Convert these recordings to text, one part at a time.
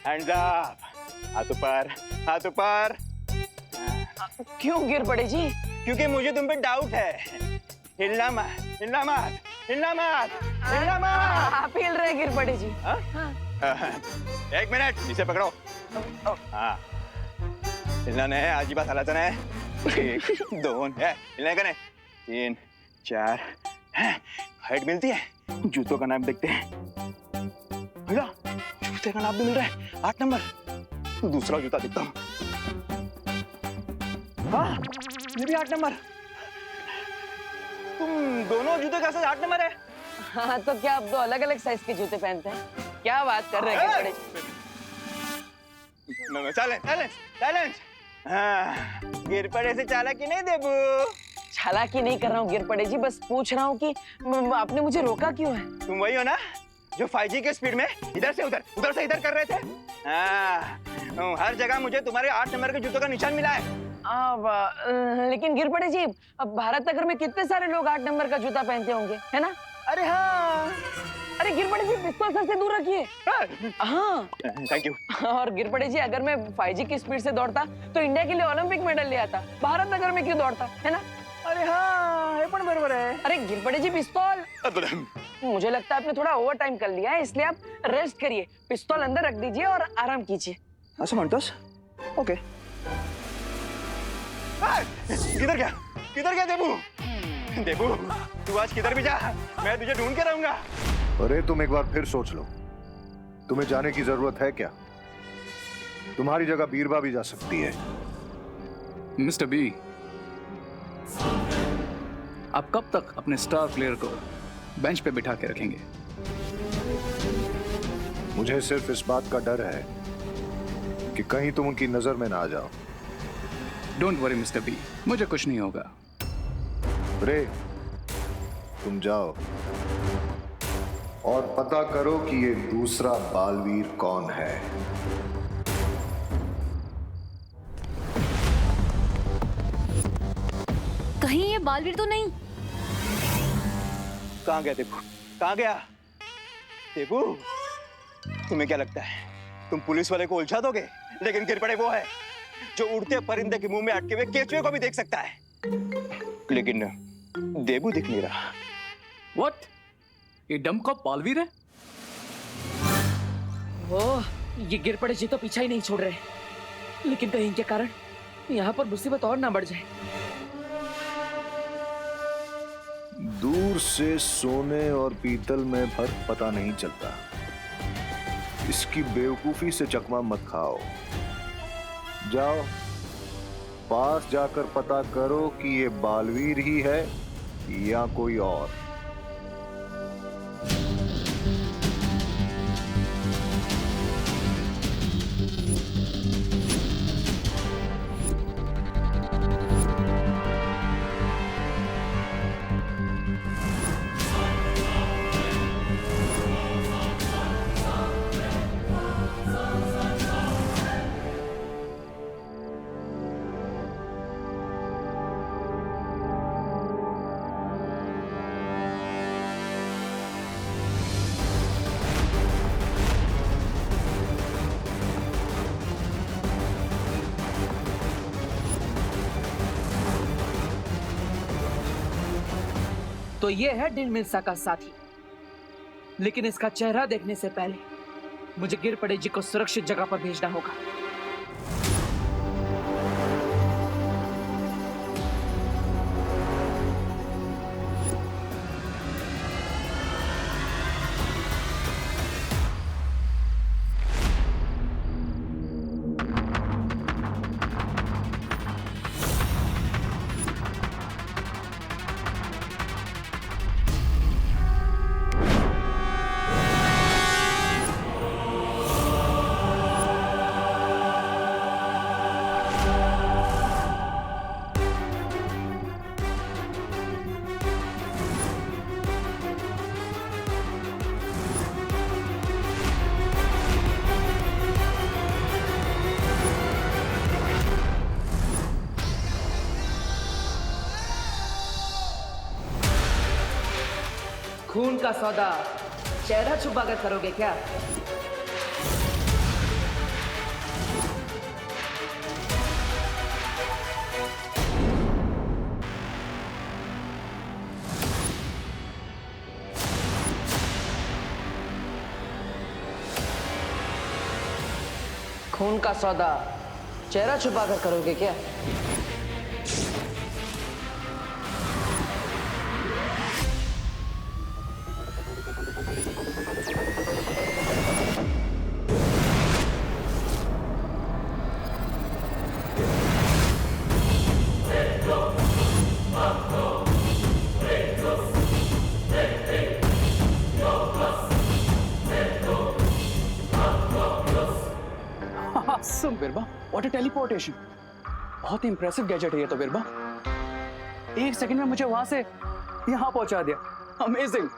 Hands up, हाथ ऊपर, हाथ ऊपर। क्यों गिर पड़े जी? क्योंकि मुझे तुम पे डाउट है। हिलना मत, हिलना मत, हिलना मत, हिलना मत। आप हिल रहे गिर पड़े जी। हाँ? एक मिनट, इसे पकड़ो। हाँ, हिलना नहीं है, आज ही बात हलाना है। 1 2 है, हिलने का नहीं। 3 4 हाइट मिलती है। जूतों का नाप देखते हैं। मिला, जूते का नाप भी मिल रहा है। 8 नंबर। दूसरा जूता देखता हूँ। हाँ, ये भी 8 नंबर। तुम दोनों जूते का साइज 8 नंबर है। हाँ, तो क्या आप दो अलग अलग साइज के जूते पहनते हैं? क्या बात कर रहे हैं गिर पड़े जी? Challenge, challenge, challenge. हाँ, गिर पड़े से चालाकी नहीं देबू। चालाकी नहीं कर रहा हूँ गिर पड़े जी, बस पूछ रहा हूँ कि आपने मुझे रोका क्यों है? तुम वही हो ना जो 5G के स्पीड में इधर से उधर, उधर से इधर कर रहे थे। हाँ, हर जगह मुझे तुम्हारे 8 नंबर के जूतों का निशान मिला है। लेकिन गिर पड़े जी, अब भारत नगर में कितने सारे लोग 8 नंबर का जूता पहनते होंगे, है ना? अरे हाँ। अरे गिर पड़े जी, पिस्तौल सर से दूर रखिए। हाँ। Thank you. और गिर पड़े जी, अगर मैं 5G की स्पीड से दौड़ता तो इंडिया के लिए ओलंपिक मेडल ले आता। भारत नगर में क्यों दौड़ता, है ना? अरे हाँ, ये पण बरोबर है। अरे गिर पड़े जी, पिस्तौल। मुझे लगता है आपने थोड़ा ओवर टाइम कर लिया है, इसलिए आप रेस्ट करिए, पिस्तौल अंदर रख दीजिए और आराम कीजिए। असं म्हणतोस? ओके। किधर गया? किधर गया देबू? देबू, तू आज किधर भी जा, मैं तुझे ढूंढ के रहूंगा। अरे तुम एक बार फिर सोच लो, तुम्हें जाने की जरूरत है क्या? तुम्हारी जगह बीरबा भी जा सकती है। मिस्टर बी, आप कब तक अपने स्टार प्लेयर को बेंच पे बिठा के रखेंगे? मुझे सिर्फ इस बात का डर है कि कहीं तुम उनकी नजर में ना आ जाओ। डोंट वरी मिस्टर बी, मुझे कुछ नहीं होगा। रे, तुम जाओ और पता करो कि ये दूसरा बालवीर कौन है। कहीं ये बालवीर तो नहीं? कहाँ गया देबू? कहाँ गया? देबू, तुम्हें क्या लगता है तुम पुलिस वाले को उलझा दोगे? लेकिन गिर पड़े वो है जो उड़ते परिंदे के मुंह में अटके हुए केचुए को भी देख सकता है। लेकिन देबू दिख नहीं रहा। What? ये डम का बालवीर है? ओह, ये गिर पड़े जी तो पीछा ही नहीं छोड़ रहे, लेकिन कहीं इनके कारण यहाँ पर मुसीबत और ना बढ़ जाए। दूर से सोने और पीतल में फर्क पता नहीं चलता। इसकी बेवकूफी से चकमा मत खाओ। जाओ, पास जाकर पता करो कि ये बालवीर ही है या कोई और। तो ये है डिन मिल्सा का साथी, लेकिन इसका चेहरा देखने से पहले मुझे गिर पड़े जी को सुरक्षित जगह पर भेजना होगा। खून का सौदा चेहरा छुपा कर करोगे क्या? खून का सौदा चेहरा छुपा कर करोगे क्या? Awesome, बिरबा, व्हाट अ टेलीपोर्टेशन। बहुत ही इंप्रेसिव गैजेट है ये तो बिरबा। 1 सेकंड में मुझे वहां से यहाँ पहुंचा दिया। अमेजिंग।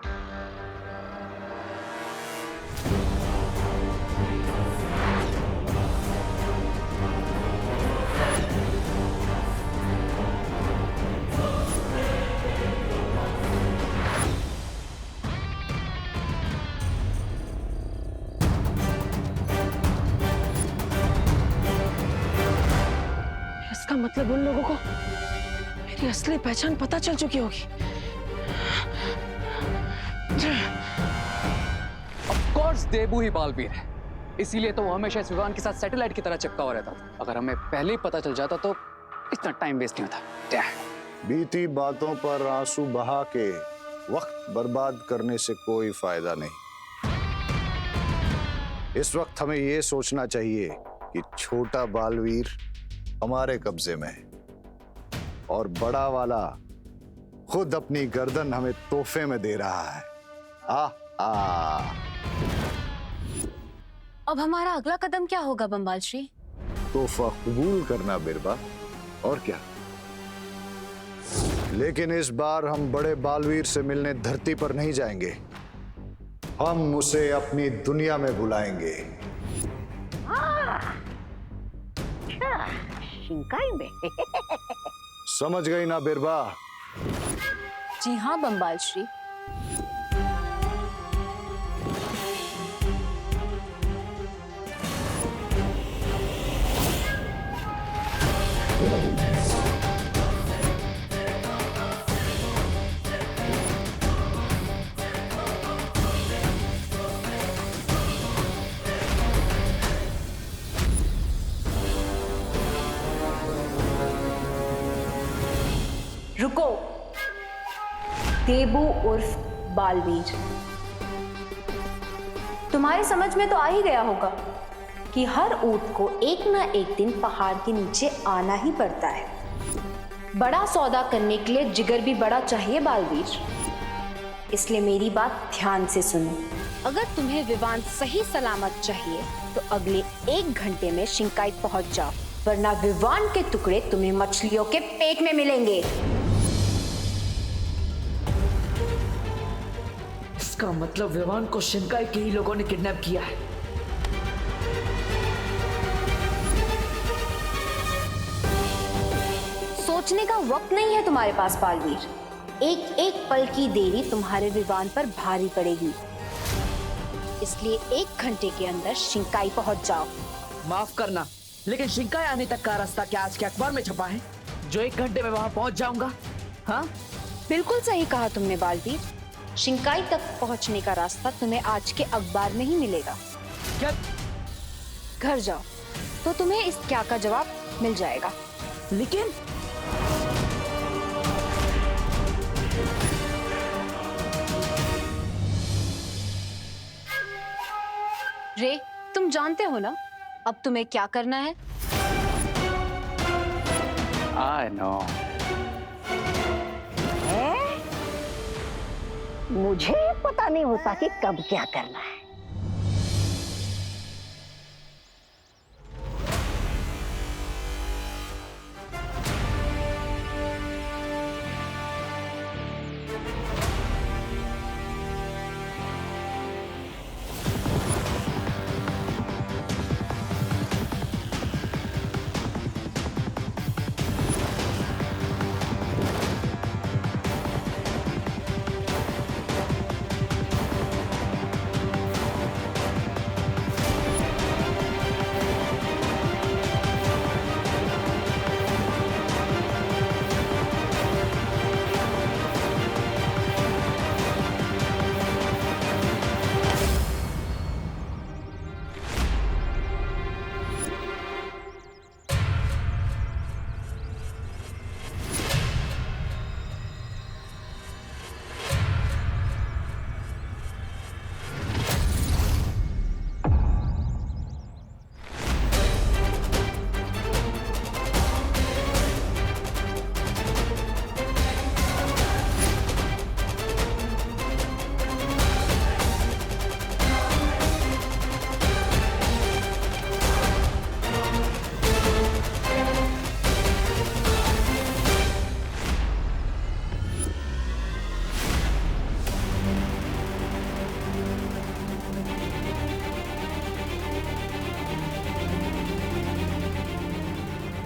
इसका मतलब उन लोगों को मेरी असली पहचान पता चल चुकी होगी। ऑफ कोर्स देबू ही बालवीर है, इसीलिए तो वो हमेशा इस विमान के साथ सैटेलाइट की तरह चिपका हुआ रहता था। अगर हमें पहले ही पता चल जाता तो इतना टाइम वेस्ट नहीं होता। बीती बातों पर आंसू बहा के वक्त बर्बाद करने से कोई फायदा नहीं। इस वक्त हमें यह सोचना चाहिए कि छोटा बालवीर हमारे कब्जे में है और बड़ा वाला खुद अपनी गर्दन हमें तोहफे में दे रहा है। अब हमारा अगला कदम क्या होगा बम्बाल श्री? तोहफा कबूल करना बिरबा, और क्या। लेकिन इस बार हम बड़े बालवीर से मिलने धरती पर नहीं जाएंगे, हम उसे अपनी दुनिया में बुलाएंगे। शिंकाई में। समझ गई ना बिरबा? जी हाँ बम्बाल श्री। रुको, देबू उर्फ बालवीर, तुम्हारे समझ में तो आ ही गया होगा कि हर ऊंट को एक ना एक दिन पहाड़ के नीचे आना ही पड़ता है। बड़ा सौदा करने के लिए जिगर भी बड़ा चाहिए बालवीर, इसलिए मेरी बात ध्यान से सुनो। अगर तुम्हें विमान सही सलामत चाहिए तो अगले 1 घंटे में शिंकाई पहुंच जाओ, वरना विमान के टुकड़े तुम्हें मछलियों के पेट में मिलेंगे। इसका मतलब विमान को शिंकाई के ही लोगों ने किडनैप किया है। सोचने का वक्त नहीं है तुम्हारे पास बालवीर। एक एक पल की देरी तुम्हारे विमान पर भारी पड़ेगी, इसलिए 1 घंटे के अंदर शिंकाई पहुंच जाओ। माफ करना, लेकिन शिंकाई आने तक का रास्ता क्या आज के अखबार में छपा है जो 1 घंटे में वहां पहुंच जाऊंगा? हाँ, बिल्कुल सही कहा तुमने बालवीर। शिंकाई तक पहुंचने का रास्ता तुम्हें आज के अखबार में ही मिलेगा। क्या? घर जाओ तो तुम्हें इस क्या का जवाब मिल जाएगा। लेकिन रे, तुम जानते हो ना अब तुम्हें क्या करना है? I know. मुझे पता नहीं होता कि कब क्या करना है।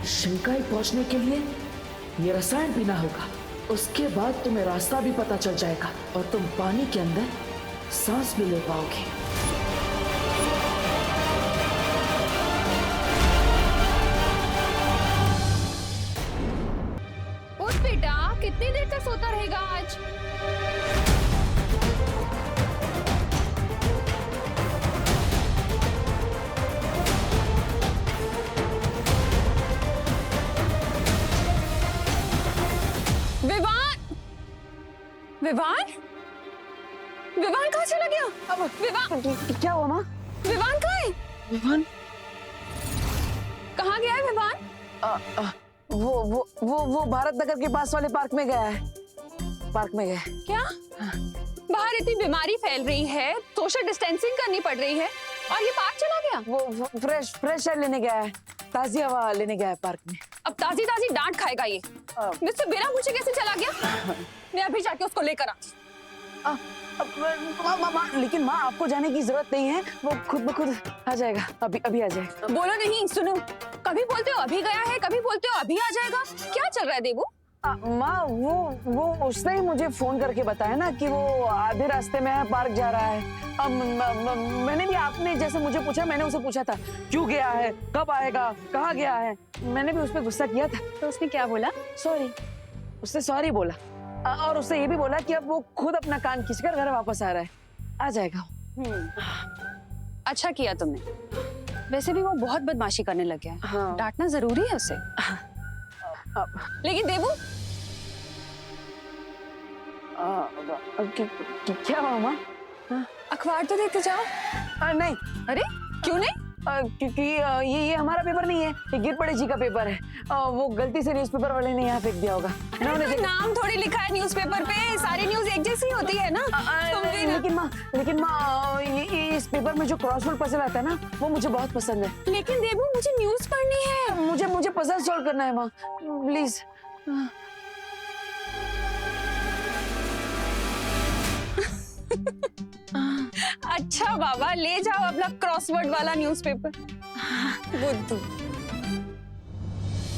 शिंकाई पहुंचने के लिए ये रसायन पीना होगा। उसके बाद तुम्हें रास्ता भी पता चल जाएगा और तुम पानी के अंदर सांस भी ले पाओगे। उठ बेटा, कितनी देर तक सोता रहेगा आज? विवान! विवान? विवान कहाँ चला गया? अब विवान क्या हुआ माँ? विवान कहाँ है? विवान कहाँ गया है विवान? वो भारत नगर के पास वाले पार्क में गया है। पार्क में गया है। क्या? बाहर इतनी बीमारी फैल रही है, सोशल डिस्टेंसिंग करनी पड़ रही है और ये पार्क चला गया? वो फ्रेश एयर लेने गया है, ताजी हवा लेने गया है पार्क में। अब ताजी ताजी डांट खाएगा ये। मुझसे बिना पूछे कैसे चला गया? मैं अभी जाके उसको लेकर आती। लेकिन माँ आपको जाने की जरूरत नहीं है, वो खुद ब खुद आ जाएगा। अभी आ जाएगा। बोलो नहीं, सुनो। कभी बोलते हो अभी गया है, कभी बोलते हो अभी आ जाएगा। क्या चल रहा है देबू? माँ वो उसने ही मुझे फोन करके बताया ना कि वो आधे रास्ते में है, पार्क जा रहा है। अब मैंने भी, आपने जैसे मुझे पूछा, मैंने उसे पूछा था क्यों गया है, कब आएगा, कहाँ गया है। मैंने भी उस पर गुस्सा किया था। तो उसने क्या बोला? सॉरी। उसने सॉरी बोला और उससे ये भी बोला कि अब वो खुद अपना कान खींचकर घर वापस आ रहा है, आ जाएगा। अच्छा किया तुमने। वैसे भी वो बहुत बदमाशी करने लग गया है। हाँ। डांटना जरूरी है उसे। लेकिन देबू, क्या हुआ माँ? अखबार तो देखते जाओ। नहीं। अरे क्यों नहीं? क्योंकि ये हमारा पेपर नहीं है, ये गिर पड़े जी का पेपर है। वो गलती से न्यूज़पेपर वाले ने यहाँ फेंक दिया होगा। नाम थोड़ी लिखा है न्यूज़पेपर पे, सारी न्यूज़ एक जैसी होती है ना। तुम भी ना। लेकिन माँ इस पेपर में जो क्रॉसवर्ड पजल आता है ना, वो मुझे बहुत पसंद है। लेकिन देबू, मुझे न्यूज़ पढ़नी है। मुझे पजल सॉल्व करना है माँ, प्लीज। अच्छा बाबा, ले जाओ अपना क्रॉसवर्ड वाला न्यूज़पेपर। बुद्धू।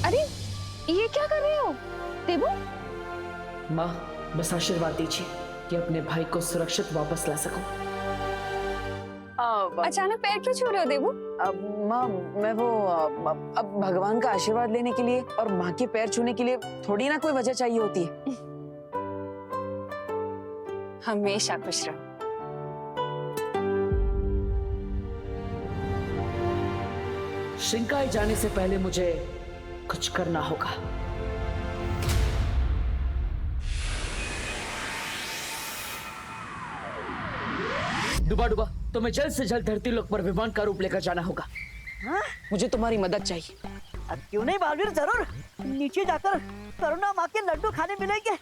अरे ये क्या कर रहे हो देबू? माँ बस आशीर्वाद दीजिए कि अपने भाई को सुरक्षित वापस ला सकूं। अचानक पैर क्यों छू रहे हो देबू? माँ मैं वो अब भगवान का आशीर्वाद लेने के लिए और माँ के पैर छूने के लिए थोड़ी ना कोई वजह चाहिए होती है। हमेशा खुश रहो। शिंकाई जाने से पहले मुझे कुछ करना होगा। डुबा डुबा, तुम्हें जल्द से जल्द धरती लोक पर विमान का रूप लेकर जाना होगा। मुझे तुम्हारी मदद चाहिए। अब क्यों नहीं बालवीर, जरूर। नीचे जाकर करुणा माँ के लड्डू खाने मिलेंगे,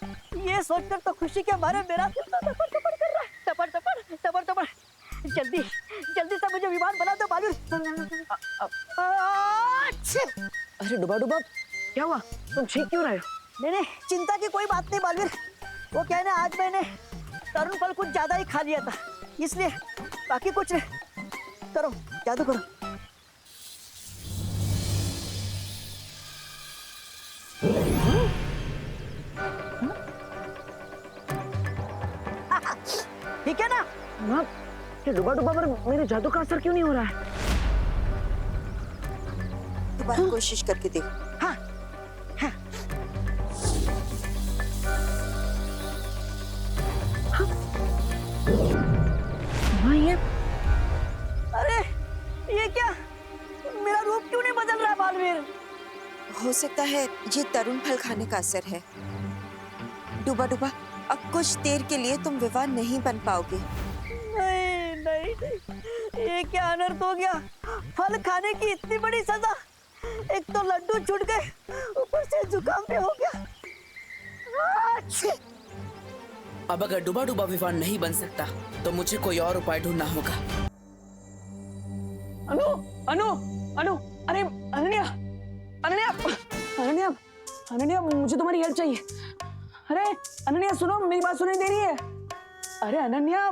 ये सोचकर तो खुशी के मारे मेरा दिल तो टपर टपर कर रहा है। टपर टपर टपर टपर। जल्दी से मुझे विमान बना दो बालवीर। अरे डुबा डुबा, क्या हुआ? तुम ठीक क्यों रहे हो? नहीं, चिंता की कोई बात नहीं बालवीर। वो क्या है ना, आज मैंने तरुण फल कुछ ज्यादा ही खा लिया था, इसलिए। बाकी कुछ नहीं। करो, जादू करो। ठीक है ना? माँ, ये डुबा डुबा पर मेरे जादू का असर क्यों नहीं हो रहा है? दोबारा कोशिश करके देखो। हाँ, हाँ। हाँ ये, अरे ये क्या, मेरा रूप क्यों नहीं बदल रहा बालवीर? हो सकता है ये तरुण फल खाने का असर है। डुबा डुबा, अब कुछ देर के लिए तुम विवाह नहीं बन पाओगे। नहीं, ये क्या अनर्थ हो गया? फल खाने की इतनी बड़ी सजा। एक तो लड्डू छूट गए, ऊपर से जुकाम भी हो गया। अब अगर डुबा डुबा विवान नहीं बन सकता तो मुझे कोई और उपाय ढूंढना होगा। अनु अनु अनु, अरे अनन्या अनन्या अनन्या अनन्या, मुझे तुम्हारी हेल्प चाहिए। अरे अनन्या सुनो, मेरी बात सुनाई दे रही है? अरे अनन्या,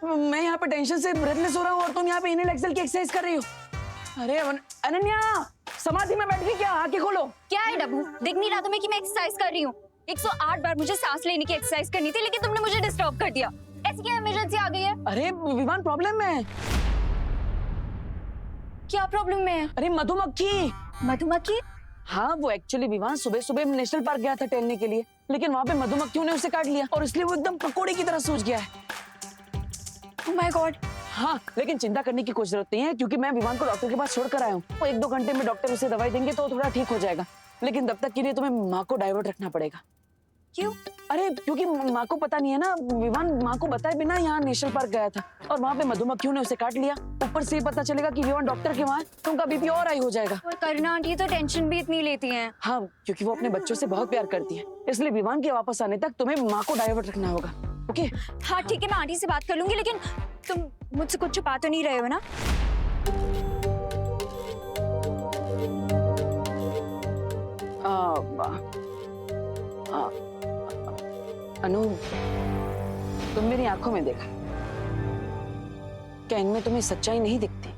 मैं यहाँ पे टेंशन से ब्रेथलेस हो रहा हूँ और तुम यहाँ पे इनहेल एक्सेल की एक्सरसाइज कर रही हो। अरे अनन्या, समाधि में बैठ के क्या, आंखें खोलो। क्या है डब्बू, दिख नहीं रहा तुम्हें कि मैं एक्सरसाइज कर रही हूँ? 108 बार मुझे सांस लेने की एक्सरसाइज करनी थी, लेकिन तुमने मुझे डिस्टर्ब कर दिया। ऐसी क्या इमरजेंसी आ गई है? अरे विवान, प्रॉब्लम में है। क्या प्रॉब्लम में है? अरे मधुमक्खी। मधुमक्खी? हाँ, वो एक्चुअली विवान सुबह सुबह नेशनल पार्क गया था टहलने के लिए, लेकिन वहाँ पे मधुमक्खियों ने उसे काट लिया और इसलिए वो एकदम पकोड़े की तरह सूज गया है। Oh my God. हाँ, लेकिन चिंता करने की कोई जरूरत नहीं है, क्योंकि मैं विवान को डॉक्टर के पास छोड़कर आया हूँ। वो 1-2 घंटे में डॉक्टर उसे दवाई देंगे तो थोड़ा ठीक हो जाएगा, लेकिन तब तक के लिए तुम्हें माँ को डाइवर्ट रखना पड़ेगा। क्यों? अरे क्योंकि माँ को पता नहीं है ना, विवान माँ को बताए बिना यहाँ नेशनल पार्क गया था और वहाँ पे मधुमक्खियों ने उसे काट लिया। ऊपर से पता चलेगा कि विवान डॉक्टर के वहाँ है तो उनका बीपी और हाई हो जाएगा। और करुणा आंटी तो टेंशन भी इतनी लेती हैं। हाँ, क्योंकि वो अपने बच्चों से बहुत प्यार करती है, इसलिए विवान के वापस आने तक तुम्हें माँ को डाइवर्ट रखना होगा। ओके? हाँ ठीक है, मैं आंटी से बात कर लूंगी, लेकिन तुम मुझसे कुछ छुपा तो नहीं रहे हो ना? अनु, तुम मेरी आंखों में देखा, क्या इनमें तुम्हें सच्चाई नहीं दिखती?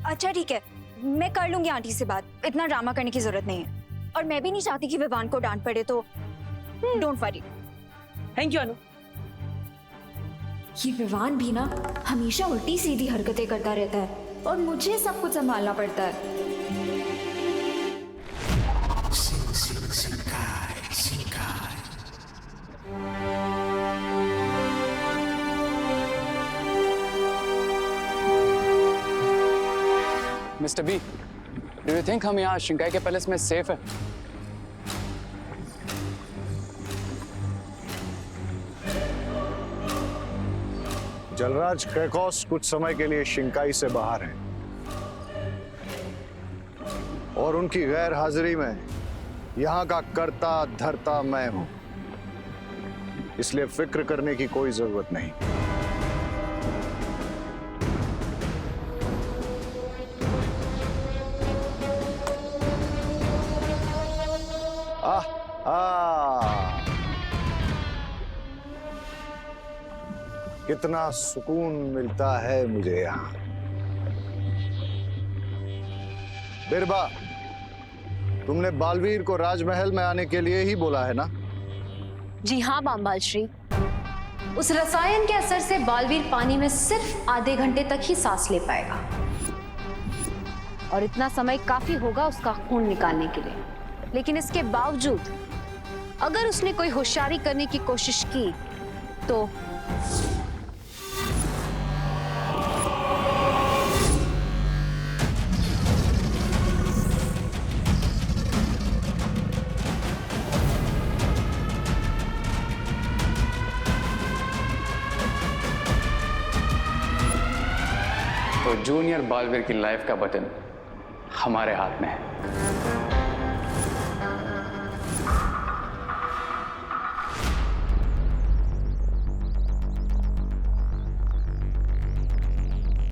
अच्छा ठीक है, मैं कर लूंगी आंटी से बात, इतना ड्रामा करने की जरूरत नहीं है। और मैं भी नहीं चाहती कि विवान को डांट पड़े, तो डोंट वरी। थैंक यू अनु। ये विवान भी ना हमेशा उल्टी सीधी हरकतें करता रहता है और मुझे सब कुछ संभालना पड़ता है। Mister B, do you think हम यहाँ शिंकाई के पैलेस में सेफ है? जलराज क्रेकोस कुछ समय के लिए शिंकाई से बाहर हैं और उनकी गैर हाजिरी में यहाँ का कर्ता धर्ता मैं हूं, इसलिए फिक्र करने की कोई जरूरत नहीं। कितना सुकून मिलता है मुझे यहाँ। बिरबा, तुमने बालवीर को राजमहल में आने के लिए ही बोला है ना? जी हाँ बम्बाल श्री, उस रसायन के असर से बालवीर पानी में सिर्फ आधे घंटे तक ही सांस ले पाएगा और इतना समय काफी होगा उसका खून निकालने के लिए। लेकिन इसके बावजूद अगर उसने कोई होशियारी करने की कोशिश की तो तो जूनियर बालवीर की लाइफ का बटन हमारे हाथ में है।